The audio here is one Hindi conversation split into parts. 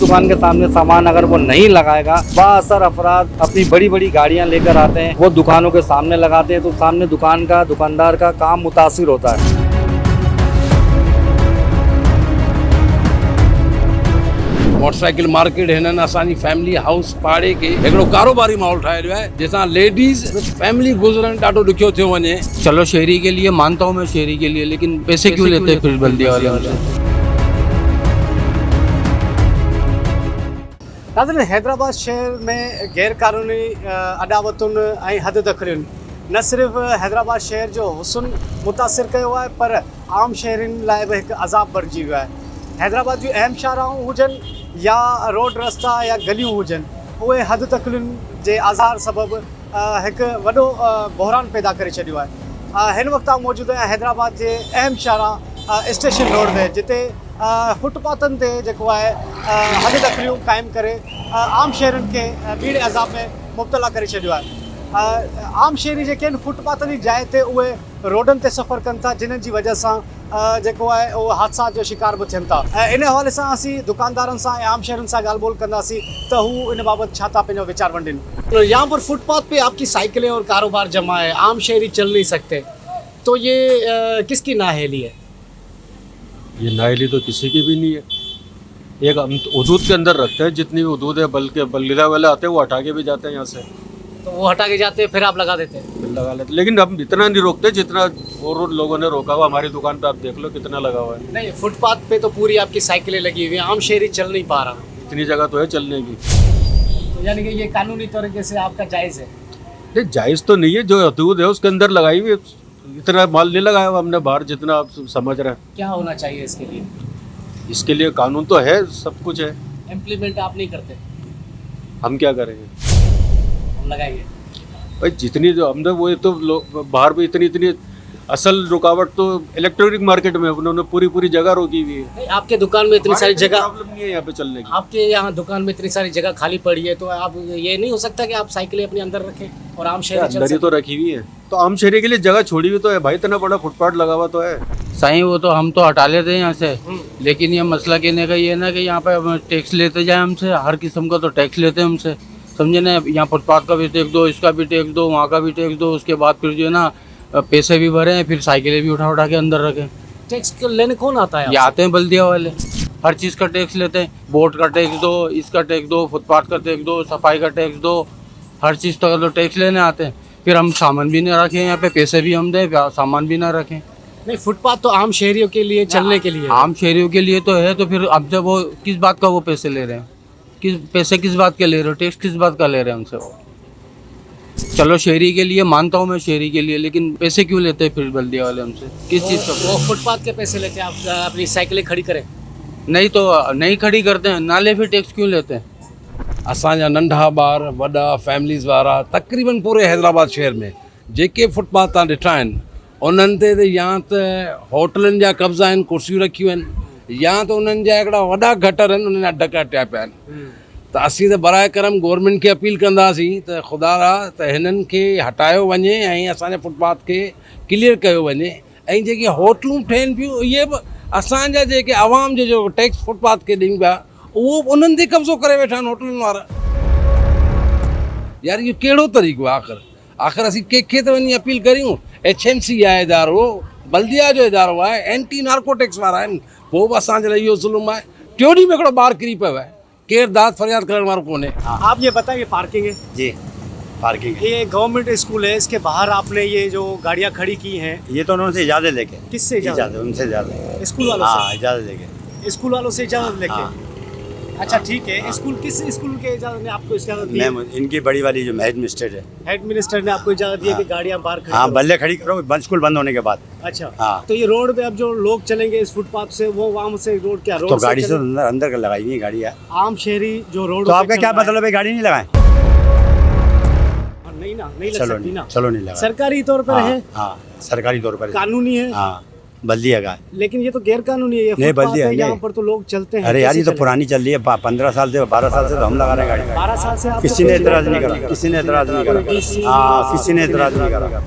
दुकान के सामने सामान अगर वो नहीं लगाएगा, बाअसर अफराद अपनी बड़ी बड़ी गाड़ियां लेकर आते हैं, वो दुकानों के सामने लगाते हैं, तो सामने दुकान का दुकानदार का काम मुतासिर होता है। मोटरसाइकिल मार्केट है ना, असांजी फैमिली हाउस पाड़े के हिकिड़ो कारोबारी माहौल ठाहे रहियो आहे, जंहिंसां लेडीज़ फैमिली गुज़रण ॾाढो ॾुखियो थियो वञे। चलो शहरी के लिए मानता हूँ मैं, शहरी के लिए, लेकिन पैसे क्यों लेते हैं फिर बल्दिया वाले हमसे? नाज़रीन, हैदराबाद शहर में गैर कानूनी अदावतुनि ऐं हद दख़लियुनि न सिर्फ़ हैदराबाद शहर जो हुस्न मुतासिर कयो आहे, पर आम शहरियुनि लाइ बि हिकु अज़ाब बणिजी वियो आहे। हैदराबाद जूं अहम शाहराऊं हुजनि या रोड रस्ता या गलियूं हुजनि, उहे हद तकलीफ़ जे आज़ार सबबु हिकु वॾो बहरान पैदा करे छॾियो आहे। हिन वक़्तु आउं मौजूदु आहियां हैदराबाद जे अहम शाहरा स्टेशन रोड ते, जिते फुटपाथनि ते जेको आहे हद तकलीफ़ूं क़ाइमु करे आम शहरनि खे भीड़ अज़ाब में मुब्तला करे छॾियो आहे। आम शहरी जेके आहिनि फुटपाथनि जी जाइ ते उहे रोडनि ते सफ़र कनि था, जिन जी वजह सां जेको आहे उहो हादसा जो शिकार बि थियनि था। इन हवाले सां असीं दुकानदारनि सां ऐं आम शहरनि सां ॻाल्हि ॿोल कंदासीं त हू इन बाबति छा था पंहिंजो वीचार वंडनि। यहाँ पर फुटपाथ पे आपकी साइकिलें और कारोबार जमा है, आम शहरी चल नहीं सकते, तो ये किसकी नाअहली है? ये नाअहली तो किसी की भी नहीं है। एक हम हदूद के अंदर रखते हैं, जितनी भी हदूद है, बल्कि बल्लिदा वाले आते हैं वो हटा के भी जाते हैं यहाँ से, तो वो हटा के जाते हैं, फिर आप लगा देते हैं? फिर लगा लेते, लेकिन हम इतना नहीं रोकते जितना और लोगों ने रोका हुआ। हमारी दुकान पे आप देख लो कितना लगा हुआ है। नहीं, फुटपाथ पे तो पूरी आपकी साइकिलें लगी हुई हैं, आम शहरी चल नहीं पा रहा। इतनी जगह तो है चलने की। तो यानी कि ये कानूनी तरीके से आपका जायज़ है? नहीं, जायज़ तो नहीं है, जो हदूद है उसके अंदर लगाई हुई। इतना माल नहीं लगाया हुआ हमने बाहर, जितना आप समझ रहे हैं। क्या होना चाहिए इसके लिए? इसके लिए कानून तो है, सब कुछ है। इम्प्लीमेंट आप नहीं करते? हम क्या करेंगे, हम लगाएंगे भाई जितनी जो हमने वो तो बाहर भी इतनी असल रुकावट तो इलेक्ट्रॉनिक मार्केट में उन्होंने पूरी जगह रोकी हुई है। नहीं, आपके दुकान में इतनी सारी जगह प्रॉब्लम नहीं है यहाँ पे चलने की। आपके यहाँ दुकान में इतनी सारी जगह खाली पड़ी है, तो आप ये नहीं हो सकता कि आप साइकिलें अपने अंदर रखें और आम शहरी चल अंदर ही सकें? तो रखी हुई है, तो आम शहरी के लिए जगह छोड़ी हुई तो है भाई, इतना बड़ा फुटपाथ लगा हुआ तो है। साईं वो तो हम तो हटा लेते हैं यहाँ से, लेकिन ये मसला कहने का ये है ना कि यहाँ पे टैक्स लेते जाए हमसे, हर किस्म का तो टैक्स लेते हैं हमसे, समझे ना। यहाँ फुटपाथ का भी टैक्स दो, इसका भी टैक्स दो, वहाँ का भी टैक्स दो, उसके बाद फिर जो है ना पैसे भी भरें, फिर साइकिलें भी उठा के अंदर रखें। टैक्स लेने कौन आता है? ये आते हैं बल्दिया वाले, हर चीज़ का टैक्स लेते हैं। बोर्ड का टैक्स दो, इसका टैक्स दो, फुटपाथ का टैक्स दो, सफाई का टैक्स दो, हर चीज़ का तो टैक्स लेने आते हैं। फिर हम सामान भी नहीं रखें यहाँ पे, पैसे भी हम दें, सामान भी ना रखें। नहीं, फुटपाथ तो आम शहरियों के लिए चलने के लिए है। आम शहरियों के लिए तो है, तो फिर अब जब वो किस बात का वो पैसे ले रहे हैं, किस बात के ले रहे हो, टैक्स किस बात का ले रहे हैं हमसे वो? चलो शहरी के लिए मानता हूँ मैं, शहरी के लिए, लेकिन पैसे क्यों लेते हैं फिर बल्दिया वाले हमसे, किस चीज़ का? वो फुटपाथ के पैसे लेते हैं, आप अपनी साइकिलें खड़ी करें? नहीं तो नहीं खड़ी करते हैं, ना ले फिर टैक्स क्यों लेते हैं? असांजा नंढा ॿार वॾा फैमिलीज़ वारा तक़रीबन पूरे हैदराबाद शहर में जेके फुटपाथ तव्हां ॾिठा आहिनि, उन्हनि ते या त होटलनि जा कब्ज़ा आहिनि, कुर्सियूं रखियूं आहिनि, या त उन्हनि जा हिकिड़ा वॾा गटर आहिनि, उन्हनि जा ढक अटिया पिया आहिनि। त असीं त बराए करम गवर्नमेंट खे अपील कंदासीं त ख़ुदा त हिननि खे हटायो वञे ऐं असांजे फुटपाथ खे क्लियर कयो वञे। ऐं जेकी होटलूं ठहिनि पियूं, इहे बि असांजा जेके आवाम जो टैक्स फुटपाथ खे ॾियूं पिया, उहो उन्हनि ते कब्ज़ो करे वेठा आहिनि होटलुनि वारा। यार इहो कहिड़ो तरीक़ो आहे? आख़िर असीं कंहिंखे त वञी अपील करियूं? HMC आहे इदारो, बल्दिया जो इदारो आहे, एंटी नार्कोटिक्स वारा आहिनि, पोइ बि असांजे लाइ इहो ज़ुल्म आहे। टियों ॾींहुं में हिकिड़ो ॿार किरी पियो आहे, केरु दाद फरियाद करण वारो कोन्हे। आप ये बताइए, पार्किंग है? जी पार्किंग है। ये गवर्नमेंट स्कूल है, इसके बाहर आपने ये जो गाड़ियाँ खड़ी की हैं, ये तो उन्होंने इजाज़त लेके। किससे इजाज़त? उनसे इजाज़त। स्कूल वालों हाँ, इजाज़त लेके। से? स्कूल वालों से इजाज़त लेके? हाँ। अच्छा ठीक है। स्कूल किस स्कूल के इजाज़त ने आपको इजाज़त दी? मैम इनकी बड़ी वाली जो हेड मिनिस्टर है। हेड मिनिस्टर ने आपको इजाज़त दी है कि गाड़ियाँ बाहर खड़ी हाँ, करो? बल्ले खड़ी करो स्कूल बंद होने के बाद। अच्छा हाँ। तो ये रोड पे अब जो लोग चलेंगे इस फुटपाथ से, वो वहाँ से रोड क्या रोड तो गाड़ी से चलेंगे? अंदर लगाई हुई गाड़ी है। आम शहरी जो रोड तो आपका क्या मतलब है, गाड़ी नहीं लगाए? नहीं ना, नहीं लग चलो सकती ना। चलो नहीं लगा। सरकारी तौर पर है, हाँ, सरकारी तौर पर कानूनी है। हाँ, बल्दिया का। लेकिन ये तो गैर कानूनी है। ये नहीं, फुटपाथ बल्दिया है, नहीं। यहाँ पर तो लोग चलते हैं। अरे यार ये कैसे तो पुरानी चल रही है, 15 साल से 12 साल से तो हम लगा रहे हैं गाड़ी। 12 साल से आपको किसी ने कोई एतराज़ नहीं करा, किसी ने एतराज़ नहीं करा। हाँ, किसी ने एतराज़ नहीं करा।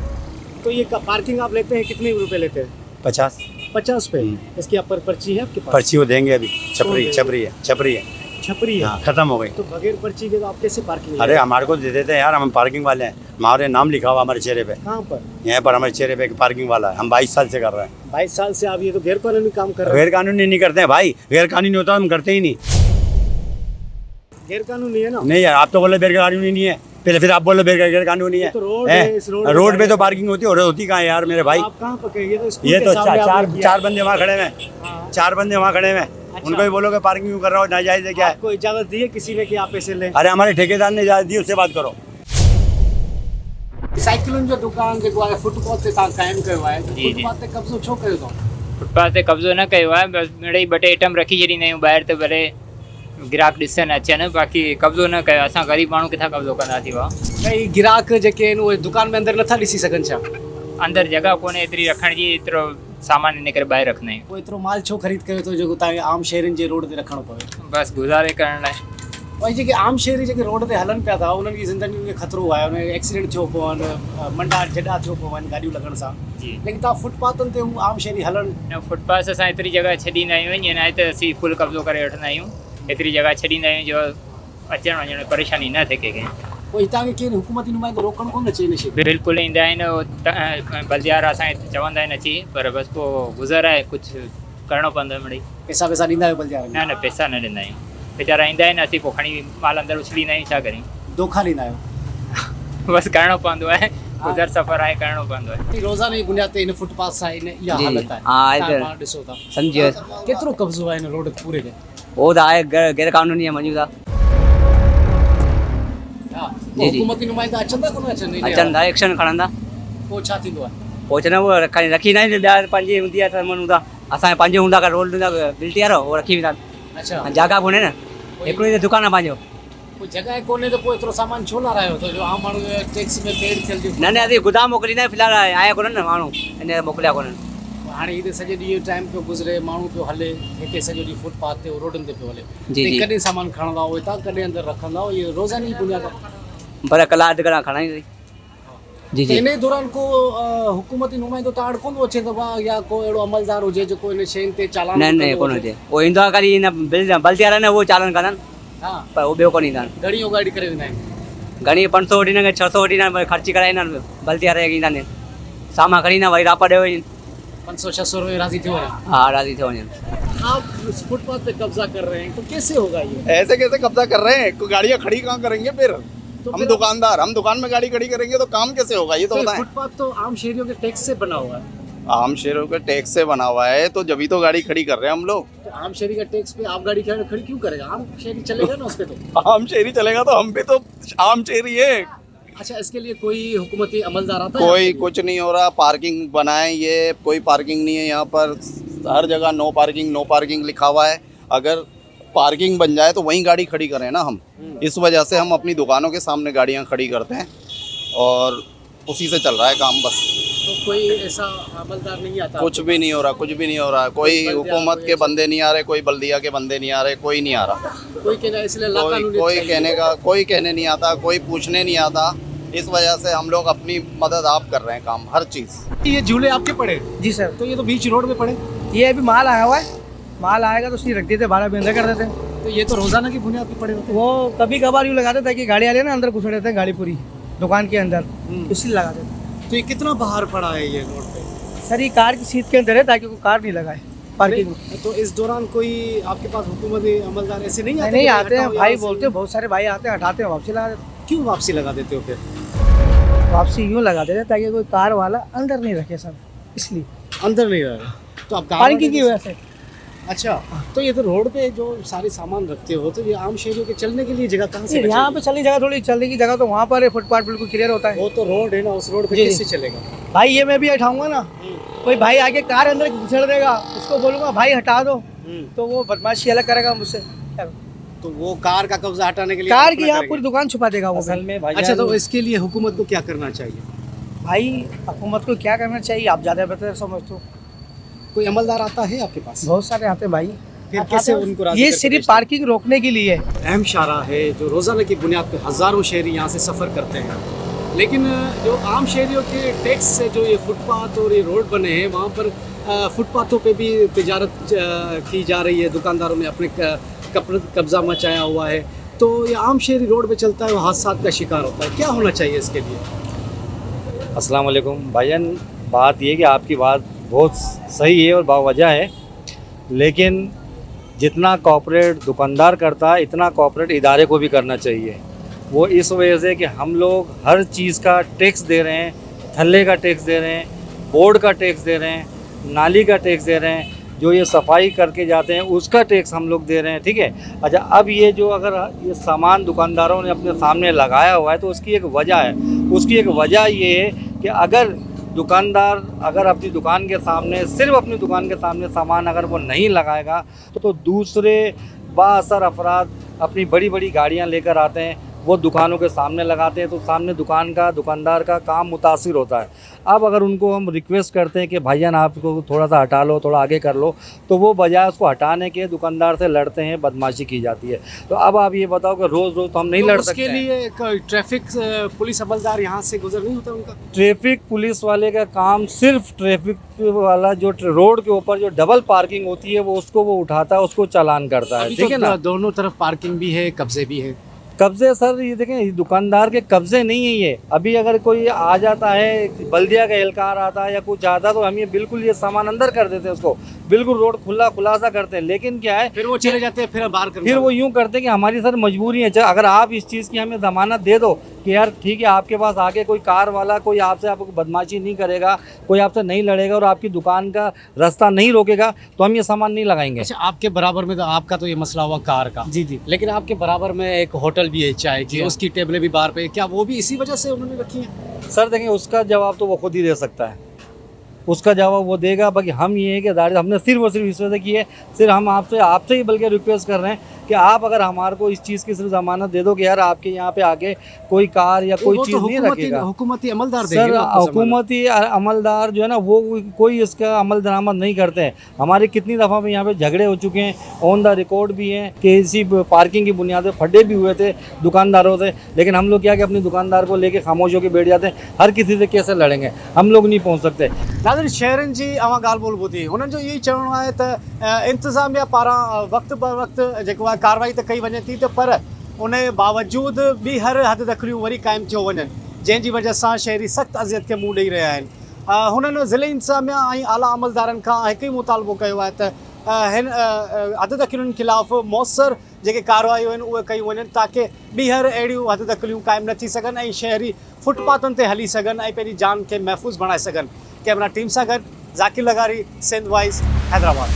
तो ये पार्किंग आप लेते हैं, कितने रुपए लेते हैं? 50 50 पे। इसकी आप पर पर्ची है आपके पास? पर्ची वो देंगे अभी, छपरी है। छपरी है। हाँ, खत्म हो गई। तो बगैर पर्ची के तो आप कैसे पार्किंग? अरे हमारे को दे देते हैं यार, हम पार्किंग वाले हैं, हमारे नाम लिखा हुआ हमारे चेहरे पे, कहाँ पर? यहाँ पर हमारे चेहरे पे पार्किंग वाला है। हम 22 साल से कर रहे हैं। 22 साल से आप ये तो गैर कानूनी काम कर रहे हैं। गैर कानूनी नहीं करते हैं भाई, गैर कानूनी होता हम करते ही नहीं। गैर कानूनी है ना? नहीं यार, आप तो बोले गैर कानूनी नहीं है, पहले फिर आप बोलो गैर कानूनी है। तो रोड है, इस रोड पे रोड पे तो पार्किंग होती है, और होती कहाँ है यार मेरे भाई? आप कहाँ पकड़े? ये तो स्कूल ये के तो सामने आपने किया। चार बंदे वहाँ खड़े हैं, हाँ। 4 बंदे वहाँ खड़े हैं, उनको भी बोलोगे पार्किंग क्यों कर रहा हो, नाजायज है क्या है? आपको इजाजत दी है किसी ने कि आप पैसे लें? अरे हमारे ठेकेदार ने इजाजत दी, उससे बात करो। साइकिलुनि जो दुकान जेको आहे फुटपाथ ते तव्हां क़ाइमु कयो आहे, जी, जी। फुटपाथ ते कब्ज़ो छो कयो अथव? फुटपाथ ते कब्ज़ो न कयो आहे, बसि मिड़ई ॿ टे आइटम रखी छॾींदा आहियूं ॿाहिरि त भले ग्राहक ॾिसनि अचनि, बाक़ी कब्ज़ो न कयो। असां ग़रीब माण्हू किथां कब्ज़ो कंदासीं? वाह, भई ग्राहक जेके आहिनि उहे दुकान में अंदरि नथा ॾिसी सघनि छा? अंदरि जॻह कोन्हे एतिरी रखण जी, एतिरो सामान इन करे ॿाहिरि रखंदा आहियूं। पोइ एतिरो माल छो ख़रीद कयो अथव जेको तव्हांखे आम शहरनि जे रोड ते रखणो पवे? बसि गुज़ारे करण लाइ। वरी जेके आम शहरी जेके रोड ते हलनि पिया था उन्हनि जी ज़िंदगी में ख़तरो आहे, उन एक्सीडेंट थियो पवनि, मंडा जॾा थियो पवनि गाॾियूं लॻण सां, जी, लेकिन तव्हां फुटपाथनि ते हू आम शहरी हलनि। न फुटपाथ असां एतिरी जॻह छॾींदा आहियूं, ईअं न आहे त असीं फुल कब्ज़ो करे वठंदा आहियूं। एतिरी जॻह छॾींदा आहियूं जो अचणु वञण में परेशानी न थिए कंहिंखे। पोइ हितां खे केरु हुकूमती नुमाइंदो रोकणु कोन अचे इन शइ खे? बिल्कुलु ईंदा आहिनि, बल्दियार असांखे चवंदा आहिनि अची, पर बसि पोइ गुज़र आहे, कुझु करिणो पवंदो आहे मिड़ई। पैसा वैसा ॾींदा आहियो बल्दियार में? न पैसा न ॾींदा आहियूं, वीचारा ईंदा आहिनि, असीं पोइ खणी माल अंदरि उछलींदा आहियूं, छा करियूं? धोखा ॾींदा आहियो? बसि करिणो पवंदो आहे, गुज़र सफ़र आहे, करिणो पवंदो आहे। रोज़ाने जी बुनियाद ते इन फुटपाथ सां इन इहा जी, हालत आहे। हाँ, तव्हां इधर। पाण ॾिसो था समझियो केतिरो कब्ज़ो आहे इन रोड पूरे ते? वो तो आए गैर कानूनी है मौजूदा हा, जी, जी। हुकूमती नुमाइंदा अचंदा कोन अचनि? अचनि था एक्शन खणंदा पोइ छा थींदो आहे? पहुचना वो रखी ना ॿिया पंहिंजी हूंदी आहे त हूंदा असांजे पंहिंजो हूंदा का रोल हूंदा बिल्टी वारो उहो रखी वेंदा। अच्छा, जॻह कोन्हे न, हिकिड़ो ई दुकानु आहे पंहिंजो। कोई जॻह कोन्हे त पोइ एतिरो सामान छो लारायो थो जो आम माण्हू टैक्स में पेड थियल जो? न न असीं गुदाम मोकिलींदा आहियूं, फ़िलहाल आया कोन्हनि न माण्हू, इन मोकिलिया कोन्हनि। हाणे हिते सॼो ॾींहुं टाइम पियो गुज़रे, माण्हू पियो हले, हिते सॼो ॾींहुं फुटपाथ ते रोडनि ते पियो हले, जी, जी। कॾहिं सामान खणंदा हो हितां, कॾहिं अंदरि रखंदा हो, इहे रोज़ानी जी बुनियाद आहे। पर कलाक अधु कलाक खणा ई जी त जी। इन दौरान को हुकूमती नुमाइंदो तव्हां वटि कोन अचे त वाह, या को अहिड़ो अमलदार हुजे जेको इन शयुनि ते चालान न न कंदो कोन हुजे? हुजे, उहो ईंदो आहे ख़ाली इन बल्टी वारा न उहो चालन कंदा आहिनि, हा, पर उहो ॿियो कोन ईंदा आहिनि। घणी गाड़ी करे वेंदा आहिनि? घणी 500 वठी न 600 वठी न ख़र्ची कराईंदा आहिनि, बल्टी वारा ईंदा आहिनि, सामान खणी ईंदा वरी रापा ॾियो वञनि। 500-600 रुपये राज़ी थी वञा। हाँ राज़ी थी वञनि। आप फुटपाथ पे कब्जा कर रहे हैं तो कैसे होगा ये? ऐसे कैसे कब्जा कर रहे हैं? गाड़ियाँ खड़ी कहाँ करेंगे फिर? तो हम फिर दुकानदार, हम दुकान में गाड़ी खड़ी करेंगे तो काम कैसे होगा? ये तो तो बताएं। फुटपाथ तो आम शहरियों के टैक्स से बना हुआ है, आम शहरों के टैक्स से बना हुआ है, तो जब तो गाड़ी खड़ी कर रहे हैं हम लोग। तो आम शहरी का टैक्स पे आप गाड़ी खड़ी क्यों करेगा? आम शहरी चलेगा ना उस पे तो। आम शहरी चलेगा तो हम भी तो आम शहरी है। अच्छा, इसके लिए कोई हुकूमती अमलदार आता है? कोई कुछ नहीं हो रहा, पार्किंग बनाए, ये कोई पार्किंग नहीं है यहाँ पर, हर जगह नो पार्किंग लिखा हुआ है। अगर पार्किंग बन जाए तो वहीं गाड़ी खड़ी करें ना हम, इस वजह से हम अपनी दुकानों के सामने गाड़ियाँ खड़ी करते हैं और उसी से चल रहा है काम बस। तो कोई ऐसा अमलदार नहीं आता? कुछ भी नहीं हो रहा, कुछ भी नहीं हो रहा है। कोई हुकूमत के बंदे नहीं आ रहे, कोई बल्दिया के बंदे नहीं आ रहे, कोई नहीं आ रहा। कोई कहना इसलिए लाकानूनी कोई कहने नहीं आता, कोई पूछने नहीं आता। इस वजह से हम लोग अपनी मदद आप कर रहे हैं काम, हर चीज़। ये झूले आपके पड़े? जी सर। तो ये तो बीच रोड पे पड़े। ये अभी माल आया हुआ है, माल आएगा तो उसकी रख देते, बारह बंद कर देते। तो ये तो रोजाना की बुनियाद पे पड़े होते हैं। वो कभी कभार यूँ लगाते ताकि गाड़ी आ रही है ना अंदर घुस देते हैं, गाड़ी पूरी दुकान के अंदर, इसलिए लगा देते। तो ये कितना बाहर पड़ा है ये रोड पे? सर ये कार की सीट के अंदर है ताकि कोई कार नहीं लगाए पार्किंग में। तो इस दौरान कोई आपके पास हुकूमती अमलदार ऐसे नहीं आते? नहीं कि आते हैं हटाओ भाई, यहाँ से? बोलते हैं बहुत सारे भाई आते हैं, हटाते हैं, वापसी लगा देते हैं। क्यों वापसी लगा देते हो फिर? वापसी यूँ लगा देते हैं ताकि कोई कार वाला अंदर नहीं रखे सर, इसलिए अंदर नहीं रहा तो आप पार्किंग की वजह से। अच्छा, तो ये तो रोड पे जो सारे सामान रखते हो तो ये आम शहरियों के चलने के लिए जगह कहाँ से यहाँ पे चलने जगह, थोड़ी चलने की जगह तो वहाँ पर है, फुटपाथ बिल्कुल क्लियर होता है। वो तो रोड है ना, उस रोड पे जी। कैसे चलेगा? भाई ये मैं भी हटाऊंगा ना, कोई भाई आके कार अंदर घुसड़ देगा, उसको बोलूंगा भाई हटा दो, तो वो बदमाशी अलग करेगा मुझसे। क्या करूं? तो वो कार का कब्जा हटाने के लिए कार आप की अपना यहाँ करेंगे? पूरी दुकान छुपा देगा वो। असल में भाई अच्छा, तो इसके लिए हुकूमत को क्या करना चाहिए? भाई हुकूमत को क्या करना चाहिए, आप ज़्यादा बेहतर समझते हो। कोई अमलदार आता है आपके पास? बहुत सारे आते हैं भाई, फिर कैसे उनको राज़ी ये करके सिर्फ भेजते हैं? पार्किंग रोकने के लिए है। अहम शाहराह है जो रोज़ाना की बुनियाद पे हज़ारों शहरी यहाँ से सफ़र करते हैं, लेकिन जो आम शहरियों के टैक्स से जो ये फुटपाथ और ये रोड बने हैं वहाँ पर फुटपाथों पे भी तिजारत की जा रही है। दुकानदारों ने अपने कब्जा मचाया हुआ है, तो ये आम शहरी रोड पे चलता है वो हादसात का शिकार होता है। क्या होना चाहिए इसके लिए? अस्सलाम वालेकुम भाईजान, बात ये कि आपकी बात बहुत सही है और बावजह है, लेकिन जितना कॉर्पोरेट दुकानदार करता है इतना कॉर्पोरेट इदारे को भी करना चाहिए। वो इस वजह से कि हम लोग हर चीज़ का टैक्स दे रहे हैं, थल्ले का टैक्स दे रहे हैं, बोर्ड का टैक्स दे रहे हैं, नाली का टैक्स दे रहे हैं, जो ये सफाई करके जाते हैं उसका टैक्स हम लोग दे रहे हैं, ठीक है। अच्छा, अब ये जो अगर ये सामान दुकानदारों ने अपने सामने लगाया हुआ है तो उसकी एक वजह है। उसकी एक वजह ये है कि अगर दुकानदार अगर अपनी दुकान के सामने, सिर्फ अपनी दुकान के सामने सामान अगर वो नहीं लगाएगा तो दूसरे बाअसर अफराद अपनी बड़ी बड़ी गाड़ियाँ लेकर आते हैं, वो दुकानों के सामने लगाते हैं, तो सामने दुकानदार का काम मुतासिर होता है। अब अगर उनको हम रिक्वेस्ट करते हैं कि भाईजान आपको थोड़ा सा हटा लो, थोड़ा आगे कर लो, तो वो बजाय उसको हटाने के दुकानदार से लड़ते हैं, बदमाशी की जाती है। तो अब आप ये बताओ कि रोज़ रोज़ तो हम नहीं लड़ सकते। उसके लिए एक ट्रैफिक पुलिस अमलदार यहाँ से गुजर नहीं होता उनका? ट्रैफिक पुलिस वाले का काम सिर्फ ट्रैफिक वाला जो रोड के ऊपर जो डबल पार्किंग होती है वो उसको वो उठाता है, उसको चालान करता है, ठीक है ना। दोनों तरफ पार्किंग भी है, कब्जे भी है। कब्जे सर ये देखें, दुकानदार के कब्जे नहीं है ये। अभी अगर कोई आ जाता है, बल्दिया का एहलकार आता है या कुछ आता है, तो हम ये बिल्कुल ये सामान अंदर कर देते हैं, उसको बिल्कुल रोड खुलासा करते हैं। लेकिन क्या है, फिर वो चले जाते हैं, फिर वो यूं करते हैं कि हमारी सर मजबूरी है। अगर आप इस चीज़ की हमें ज़मानत दे दो कि यार ठीक है, आपके पास आके कोई कार वाला कोई आपको बदमाशी नहीं करेगा, कोई आपसे नहीं लड़ेगा और आपकी दुकान का रास्ता नहीं रोकेगा, तो हम ये सामान नहीं लगाएंगे। अच्छा, आपके बराबर में तो आपका तो ये मसला हुआ कार का, जी जी, लेकिन आपके बराबर में एक होटल भी है चाय की, उसकी टेबलें भी बाहर पे, क्या वो भी इसी वजह से उन्होंने रखी है? सर देखें, उसका जवाब तो वो खुद ही दे सकता है, उसका जवाब वो देगा। बाकी हम ये है कि दाढ़ी हमने सिर्फ और सिर्फ इस वजह की है, सिर्फ हम आपसे ही बल्कि रिक्वेस्ट कर रहे हैं कि आप अगर हमारे को इस चीज़ की सिर्फ ज़मानत दे दो कि यार आपके यहाँ पे आके कोई कार या कोई चीज़ नहीं रखेगा। हुकूमती अमलदार सर, हुकूमती अमलदार जो है ना वो कोई इसका अमल दरामद नहीं करते हैं। हमारे कितनी दफ़ा में यहाँ पे झगड़े हो चुके हैं, ऑन द रिकॉर्ड भी हैं कि इसी पार्किंग की बुनियाद पर फड्डे भी हुए थे दुकानदारों से, लेकिन हम लोग क्या कि अपनी दुकानदार को लेके खामोश होकर बैठ जाते हैं। हर किसी से कैसे लड़ेंगे, हम लोग नहीं पहुँच सकते। नाज़रीन, शहरनि जी अवां ॻाल्हि ॿोल ॿुधी, हुननि जो इहो ई चवणो आहे त इंतिज़ामिया पारां वक़्तु ब वक़्तु जेको आहे कार्रवाई त कई वञे थी, त पर उन जे बावजूदि बि हर हद दख़लियूं वरी क़ाइमु थियो वञनि, जंहिंजी वजह सां शहरी सख़्तु अज़ियत खे मुंहुं ॾेई रहिया आहिनि। हुननि ज़िले इंतिज़ामिया ऐं आला अमलदारनि खां हिकु ई मुतालबो कयो आहे त हिन हद दख़लियुनि ख़िलाफ़ु मौसर जेके कार्रवाइयूं आहिनि उहे कयूं वञनि, ताकी ॿीहर अहिड़ियूं हद दख़लियूं क़ाइमु न थी सघनि ऐं शहरी फुटपाथनि ते हली सघनि ऐं पंहिंजी जान खे महफ़ूज़ बणाए सघनि। कैमरा टीम सां गॾु ज़ाकिर लगारी, सिंध वॉइस, हैदराबाद।